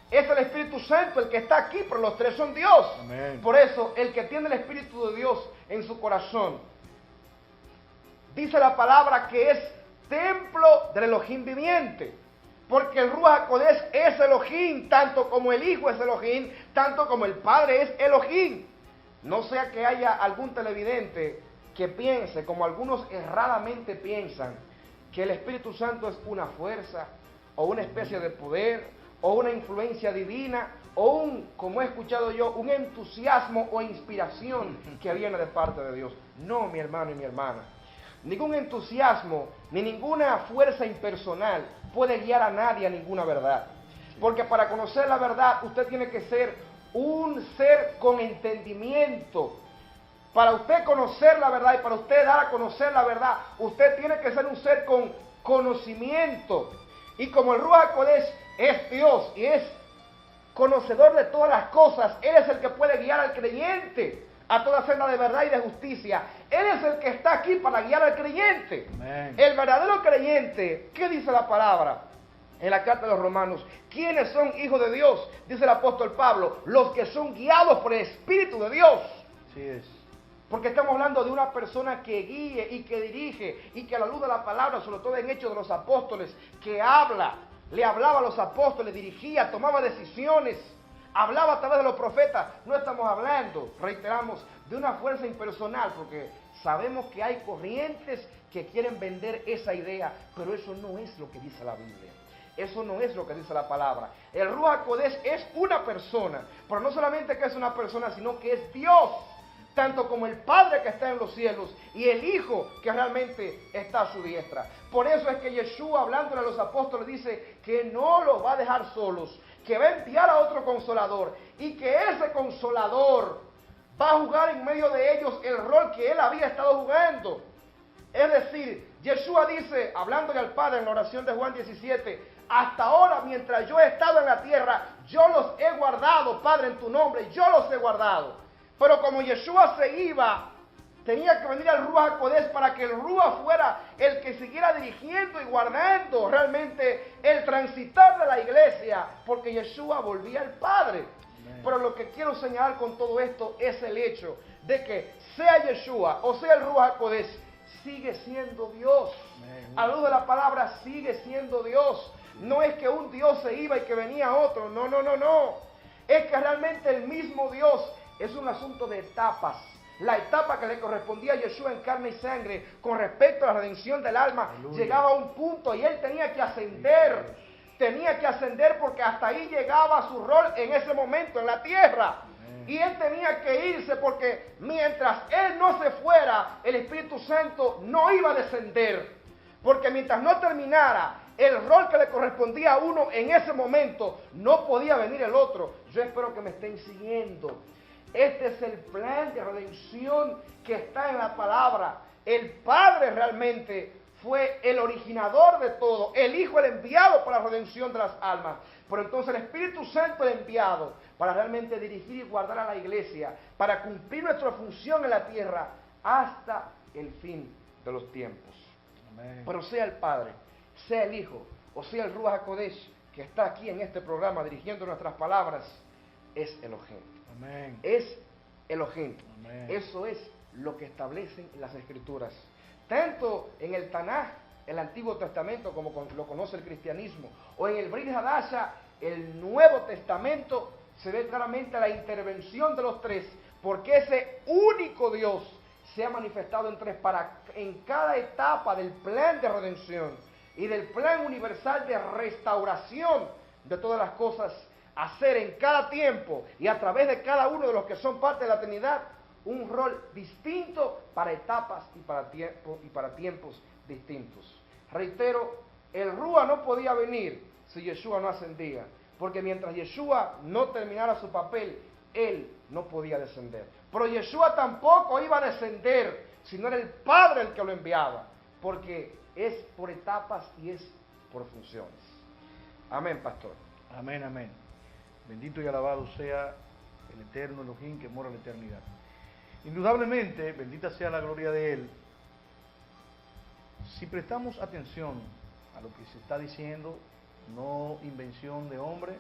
Es el Espíritu Santo el que está aquí, pero los tres son Dios. Amén. Por eso, el que tiene el Espíritu de Dios en su corazón, dice la palabra que es templo del Elohim viviente. Porque el Ruach HaKodesh es Elohim, tanto como el Hijo es Elohim, tanto como el Padre es Elohim. No sea que haya algún televidente que piense, como algunos erradamente piensan, que el Espíritu Santo es una fuerza, o una especie de poder, o una influencia divina, o como he escuchado yo, un entusiasmo o inspiración que viene de parte de Dios. No, mi hermano y mi hermana. Ningún entusiasmo, ni ninguna fuerza impersonal puede guiar a nadie a ninguna verdad. Porque para conocer la verdad, usted tiene que ser un ser con entendimiento. Para usted conocer la verdad y para usted dar a conocer la verdad, usted tiene que ser un ser con conocimiento. Y como el Ruach HaKodesh es Dios y es conocedor de todas las cosas, Él es el que puede guiar al creyente a toda senda de verdad y de justicia. Él es el que está aquí para guiar al creyente. Amén. El verdadero creyente, ¿qué dice la palabra? En la carta de los Romanos, ¿quiénes son hijos de Dios? Dice el apóstol Pablo, los que son guiados por el Espíritu de Dios. Así es. Porque estamos hablando de una persona que guíe y que dirige y que a la luz de la palabra, sobre todo en Hechos de los Apóstoles, que habla, le hablaba a los apóstoles, dirigía, tomaba decisiones, hablaba a través de los profetas. No estamos hablando, reiteramos, de una fuerza impersonal, porque sabemos que hay corrientes que quieren vender esa idea, pero eso no es lo que dice la Biblia. Eso no es lo que dice la palabra. El Ruach HaKodesh es una persona, pero no solamente que es una persona, sino que es Dios. tanto como el Padre que está en los cielos y el Hijo que realmente está a su diestra. Por eso es que Yeshua, hablándole a los apóstoles, dice que no los va a dejar solos, que va a enviar a otro consolador y que ese consolador va a jugar en medio de ellos el rol que él había estado jugando. Es decir, Yeshua dice, hablándole al Padre en la oración de Juan 17, hasta ahora, mientras yo he estado en la tierra, yo los he guardado, Padre, en tu nombre, yo los he guardado. Pero como Yeshua se iba, tenía que venir al Ruach HaKodesh para que el Ruach fuera el que siguiera dirigiendo y guardando realmente el transitar de la iglesia, porque Yeshua volvía al Padre. Amén. Pero lo que quiero señalar con todo esto es el hecho de que sea Yeshua o sea el Ruach HaKodesh, sigue siendo Dios. Amén. A la luz de la palabra, sigue siendo Dios. No es que un Dios se iba y que venía otro, no. Es que realmente el mismo Dios es un asunto de etapas. La etapa que le correspondía a Yeshua en carne y sangre con respecto a la redención del alma, aleluya, llegaba a un punto y él tenía que ascender. Tenía que ascender porque hasta ahí llegaba su rol en ese momento en la tierra. Y él tenía que irse porque mientras él no se fuera, el Espíritu Santo no iba a descender. Porque mientras no terminara el rol que le correspondía a uno en ese momento, no podía venir el otro. Yo espero que me estén siguiendo. Este es el plan de redención que está en la palabra. El Padre realmente fue el originador de todo. El Hijo el enviado para la redención de las almas. Pero entonces el Espíritu Santo el enviado para realmente dirigir y guardar a la iglesia, para cumplir nuestra función en la tierra hasta el fin de los tiempos. Amén. Pero sea el Padre, sea el Hijo o sea el Ruach HaKodesh que está aquí en este programa dirigiendo nuestras palabras, es Elohim. Amén. Es Elohim. Amén. Eso es lo que establecen las Escrituras. Tanto en el Tanaj, el Antiguo Testamento, como lo conoce el cristianismo, o en el Brit Hadasha, el Nuevo Testamento, se ve claramente la intervención de los tres, porque ese único Dios se ha manifestado en tres en cada etapa del plan de redención y del plan universal de restauración de todas las cosas, hacer en cada tiempo y a través de cada uno de los que son parte de la Trinidad un rol distinto para etapas y para tiempos distintos. Reitero, el Ruach no podía venir si Yeshua no ascendía, porque mientras Yeshua no terminara su papel, él no podía descender. Pero Yeshua tampoco iba a descender si no era el Padre el que lo enviaba, porque es por etapas y es por funciones. Amén, pastor. Amén, amén. Bendito y alabado sea el eterno Elohim que mora en la eternidad. Indudablemente, bendita sea la gloria de Él. Si prestamos atención a lo que se está diciendo, no invención de hombre,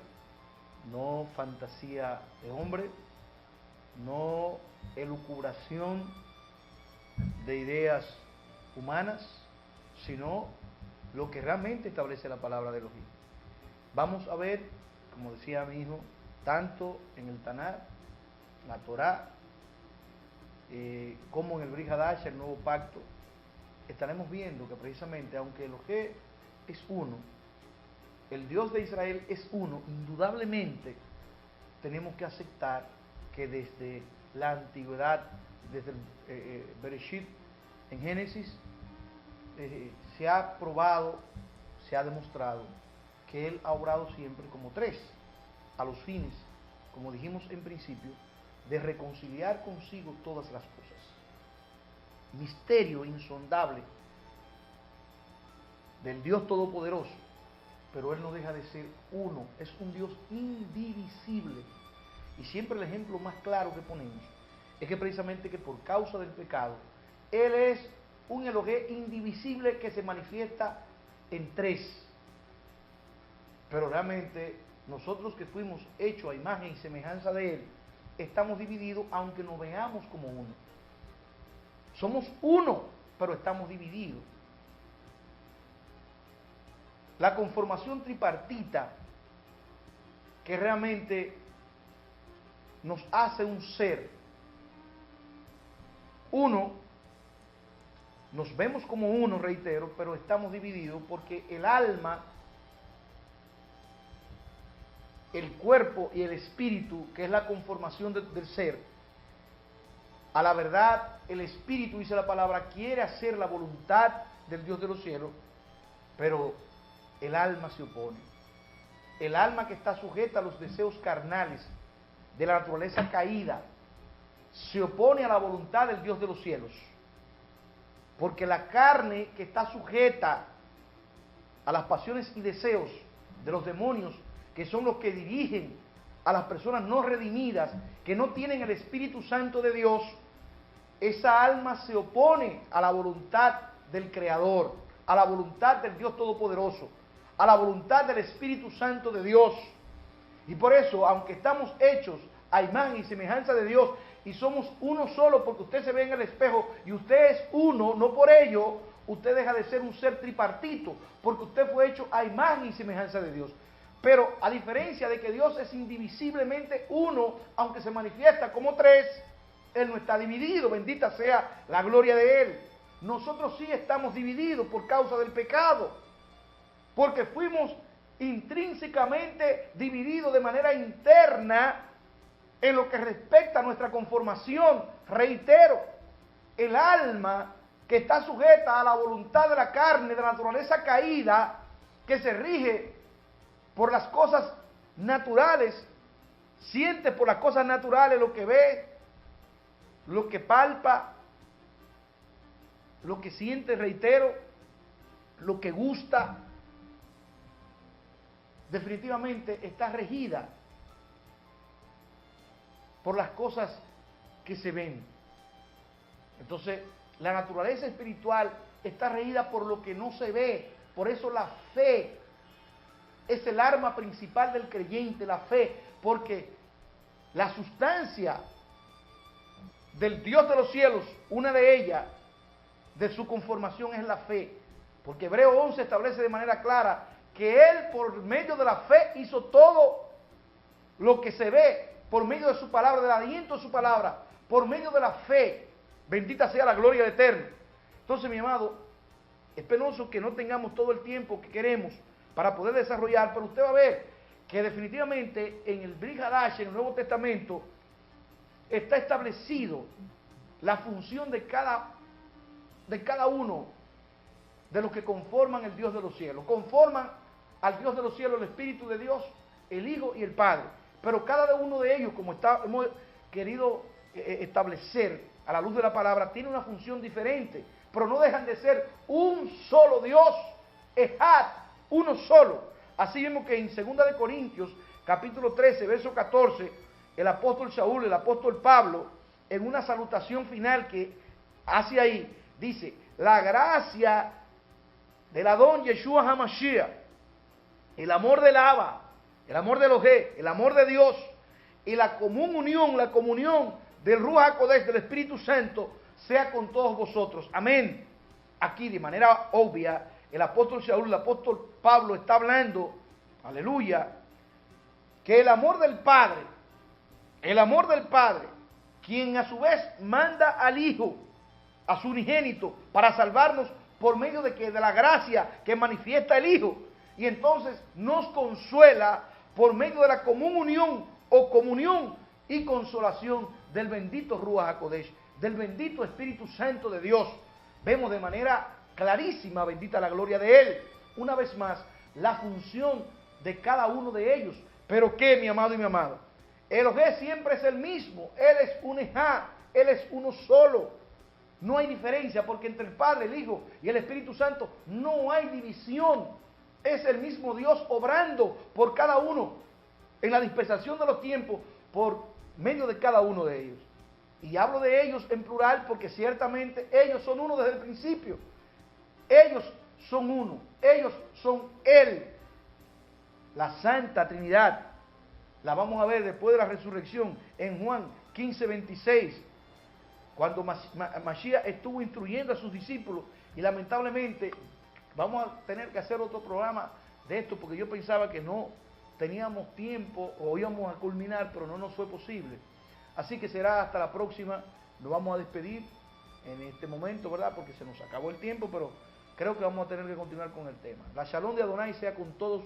no fantasía de hombre, no elucubración de ideas humanas, sino lo que realmente establece la palabra de Elohim. Vamos a ver, como decía mi hijo, tanto en el Tanaj, la Torá, como en el Brit Hadasha, el Nuevo Pacto, estaremos viendo que precisamente, aunque Elohim es uno, el Dios de Israel es uno, indudablemente tenemos que aceptar que desde la antigüedad, desde el Bereshit, en Génesis, se ha probado, se ha demostrado que Él ha obrado siempre como tres, a los fines, como dijimos en principio, de reconciliar consigo todas las cosas. Misterio insondable del Dios Todopoderoso, pero Él no deja de ser uno, es un Dios indivisible. Y siempre el ejemplo más claro que ponemos es que precisamente que por causa del pecado, Él es un Elohim indivisible que se manifiesta en tres. Pero realmente nosotros que fuimos hechos a imagen y semejanza de Él, estamos divididos aunque nos veamos como uno. Somos uno, pero estamos divididos. La conformación tripartita que realmente nos hace un ser uno, nos vemos como uno, reitero, pero estamos divididos porque el alma, el cuerpo y el espíritu, que es la conformación del ser, a la verdad, el espíritu, dice la palabra, quiere hacer la voluntad del Dios de los cielos, pero el alma se opone. El alma que está sujeta a los deseos carnales de la naturaleza caída se opone a la voluntad del Dios de los cielos. Porque la carne que está sujeta a las pasiones y deseos de los demonios, que son los que dirigen a las personas no redimidas, que no tienen el Espíritu Santo de Dios, esa alma se opone a la voluntad del Creador, a la voluntad del Dios Todopoderoso, a la voluntad del Espíritu Santo de Dios. Y por eso, aunque estamos hechos a imagen y semejanza de Dios, y somos uno solo, porque usted se ve en el espejo y usted es uno, no por ello usted deja de ser un ser tripartito, porque usted fue hecho a imagen y semejanza de Dios. Pero a diferencia de que Dios es indivisiblemente uno, aunque se manifiesta como tres, Él no está dividido, bendita sea la gloria de Él. Nosotros sí estamos divididos por causa del pecado, porque fuimos intrínsecamente divididos de manera interna en lo que respecta a nuestra conformación. Reitero, el alma que está sujeta a la voluntad de la carne, de la naturaleza caída, que se rige por las cosas naturales, siente por las cosas naturales lo que ve, lo que palpa, lo que siente, reitero, lo que gusta, definitivamente está regida por las cosas que se ven. Entonces, la naturaleza espiritual está regida por lo que no se ve. Por eso la fe es el arma principal del creyente, la fe, porque la sustancia del Dios de los cielos, una de ellas, de su conformación es la fe. Porque Hebreo 11 establece de manera clara que Él, por medio de la fe, hizo todo lo que se ve, por medio de su palabra, del aliento de su palabra, por medio de la fe. Bendita sea la gloria del Eterno. Entonces, mi amado, es penoso que no tengamos todo el tiempo que queremos para poder desarrollar, pero usted va a ver que definitivamente en el Brit Hadash, en el Nuevo Testamento, está establecido la función de cada uno de los que conforman el Dios de los cielos. Conforman al Dios de los cielos el Espíritu de Dios, el Hijo y el Padre. Pero cada uno de ellos, como hemos querido establecer a la luz de la palabra, tiene una función diferente, pero no dejan de ser un solo Dios, Ejad, uno solo. Así mismo que en 2 de Corintios, capítulo 13, verso 14, el apóstol Saúl, el apóstol Pablo, en una salutación final que hace ahí, dice: la gracia del Adón Yeshua HaMashiach, el amor del Abba, el amor del Elohé, el amor de Dios y la comunión del Ruach HaKodesh, del Espíritu Santo, sea con todos vosotros. Amén. Aquí de manera obvia, el apóstol Saúl, el apóstol Pablo está hablando, aleluya, que el amor del Padre, quien a su vez manda al Hijo, a su unigénito, para salvarnos por medio de la gracia que manifiesta el Hijo, y entonces nos consuela por medio de la comunión y consolación del bendito Ruach HaKodesh, del bendito Espíritu Santo de Dios. Vemos de manera clarísima, bendita la gloria de Él, una vez más, la función de cada uno de ellos. Pero ¿qué, mi amado y mi amada? Elohé siempre es el mismo, Él es un Ejad, Él es uno solo. No hay diferencia, porque entre el Padre, el Hijo y el Espíritu Santo no hay división. Es el mismo Dios obrando por cada uno en la dispensación de los tiempos por medio de cada uno de ellos. Y hablo de ellos en plural porque ciertamente ellos son uno desde el principio. Ellos son uno, ellos son Él. La Santa Trinidad la vamos a ver después de la resurrección en Juan 15:26, cuando Mashiach estuvo instruyendo a sus discípulos, y lamentablemente vamos a tener que hacer otro programa de esto porque yo pensaba que no teníamos tiempo o íbamos a culminar, pero no nos fue posible. Así que será hasta la próxima. Nos vamos a despedir en este momento, ¿verdad? Porque se nos acabó el tiempo, pero creo que vamos a tener que continuar con el tema. La Shalom de Adonai sea con todos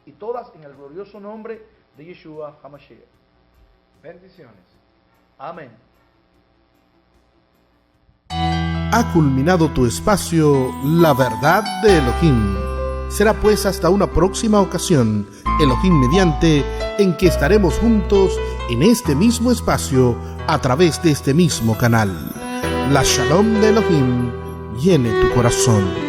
y todas en el glorioso nombre de Yeshua HaMashiach. Bendiciones. Amén. Ha culminado tu espacio, La Verdad de Elohim. Será pues hasta una próxima ocasión, Elohim mediante, en que estaremos juntos en este mismo espacio, a través de este mismo canal. La Shalom de Elohim llene tu corazón.